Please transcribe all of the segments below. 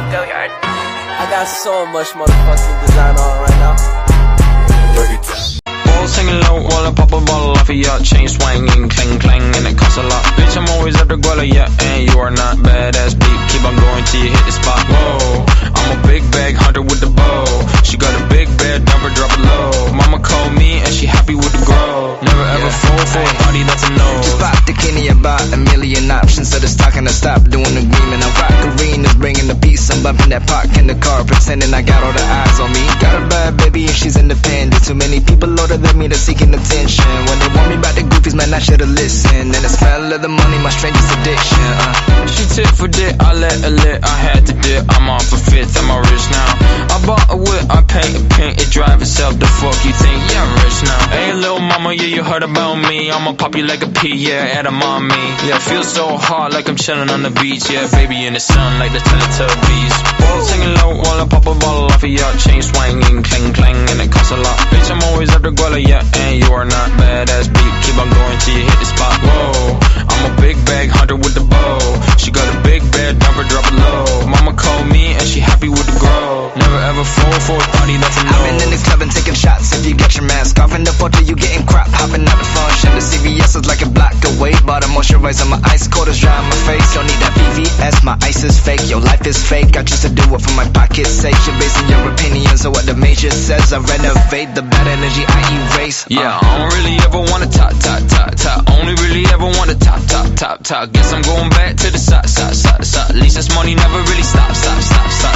Go yard. I got so much motherfucking design on right now. Balls singing low while I pop a bottle off of your chain swinging, clang clang, and it costs a lot. Bitch, I'm always at the guala, yeah, and you are not badass beat. Keep on going till you hit the spot. Whoa, I'm a big bag hunter with the bow. She got a big bed, never drop it low. Mama called me and she happy with the grow. Never ever fall for a party that's a no. Just pop the Kenny about a million options. So the stock and I stop doing agreement. I rock arenas, bringing the peace. I'm bumping that park in the car, pretending I got all the eyes on me. Got a bad baby and she's independent. Too many people older than me, they're seeking attention. When they want me about the goofies, man, I should've listened. And the smell of the money, my strangest addiction. She tit for dick, I let her lit. I had to dip, I'm off a fifth, I'm all rich now. I bought a whip, I paint a pink, it drive itself. The fuck you think? Yeah, I'm rich now. Hey, little mama, yeah, you heard about me. I'ma pop you like a pea, yeah, at a mommy. Yeah, feel so hot like I'm chilling on the beach. Yeah, baby in the sun like the Teletubbies. Balls singing low while I pop a bottle off of your chain swinging, clang clang, and it costs a lot. Bitch, I'm always at the guala, yeah, and you are not badass beat. Keep on going till you hit the spot. Whoa, I'm a big bag hunter with the bow. She got a big bed, never drop it low. Mama called me and she happy with the grow. Never ever fall for a party that's a no. I've been in the club and taking shots. If you get your mask off in the photo, you getting crap. Hopping out the function. The CVS is like a block away. Bought a moisturizer, my ice cold is dry on my face. Don't need that VVS, my ice is fake. Your life is fake. I choose to do it for my pocket's sake. You're basing your opinions on what the major says. I renovate the bad energy I erase. Yeah, I don't really ever wanna top. Only really ever wanna top. Guess I'm going back to the side. At least this money never really stop.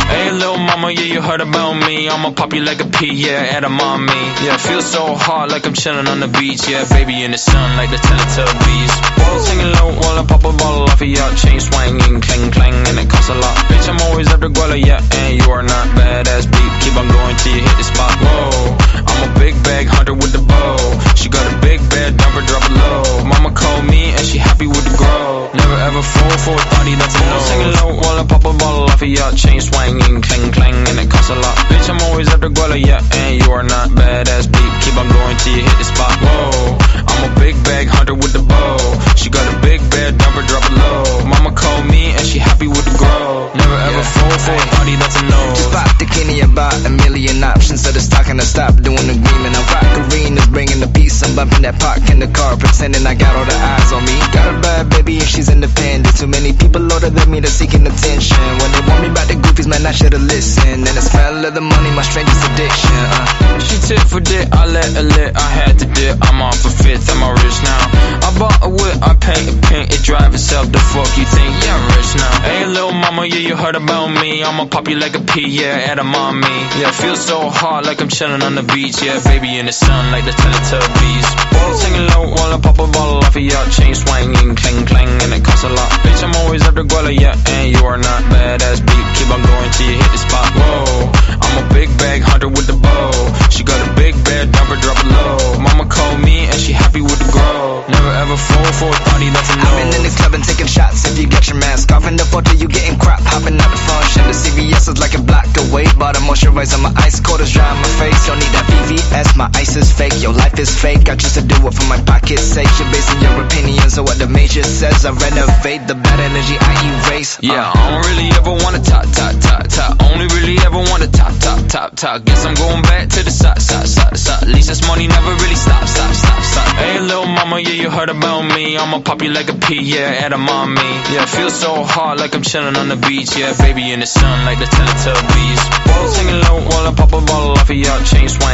Hey, little mama, yeah, you heard about me. I'ma pop you like a pea, yeah, at a mommy. Yeah, feel so hot like I'm chilling on the beach. Yeah, baby in the sun like the Teletubbies. Balls singing low while I pop a bottle off of your chain swinging, clang clang, and it costs a lot. Bitch, I'm always at the guala, yeah, and you are not badass beat. Keep on going till you hit the spot. Whoa, I'm a big bag hunter with the bow. She got a big bed, never drop it low. Mama called me and she happy with the grow. Never ever fall for a party that's a no. Singing low while I pop a bottle off of your chain swinging, clang clang, and it costs a lot. Bitch, I'm always at the guala, yeah, and you are not badass beat. Keep on going till you hit the spot. Whoa, I'm a big bag hunter with the bow. She got a big bed, never drop it low. Mama called me and she happy with the grow. Never ever fall for a party that's a no. Just pop the Kenny about a million options. So the stock and I stop doing agreement. I rock arenas, bringing the peace. I'm bumping that park in the car, pretending I got all the eyes on me. Got a bad baby and she's independent. Too many people older than me, they're seeking attention. When they want me about the goofies, man, I should've listened. And the smell of the money, my strangest addiction. She tit for dick, I let her lit. I had to dip, I'm off a fifth, I'm all rich now. I bought a whip, I paint a pink, it drive itself. The fuck you think? Yeah, I'm rich now. Hey, little mama, yeah, you heard about me. I'ma pop you like a pea, yeah, at a mommy. Yeah, feel so hot like I'm chilling on the beach. Yeah, baby in the sun like the Teletubbies. Balls singing low while I pop a bottle off of your chain swinging, clang clang, and it costs a lot. Bitch, I'm always at the guala, yeah, and you are not badass beat. Keep on going till you hit the spot. Whoa, I'm a big bag hunter with the bow. She got a big bed, never drop it low. Mama called me and she happy with the grow. Never ever fall for a party that's a no. I've been in the club and taking shots. If you get your mask off in the photo, you getting crap. Hopping out the function. The CVS is like a block away. Bought a moisturizer, my ice cold is dry on my face. Don't need that VVS, my ice is fake. Your life is fake. I choose to do it for my pocket's sake. You're basing your opinions on what the major says. I renovate the bad energy I erase. Yeah, I don't really ever wanna top. Only really ever wanna top. Guess I'm going back to the side. At least this money never really stop. Hey, little mama, yeah, you heard about me. I'ma pop you like a pea, yeah, at a mommy. Yeah, feel so hot like I'm chilling on the beach. Yeah, baby in the sun like the Teletubbies. Balls singing low while I pop a bottle off of your chain swing.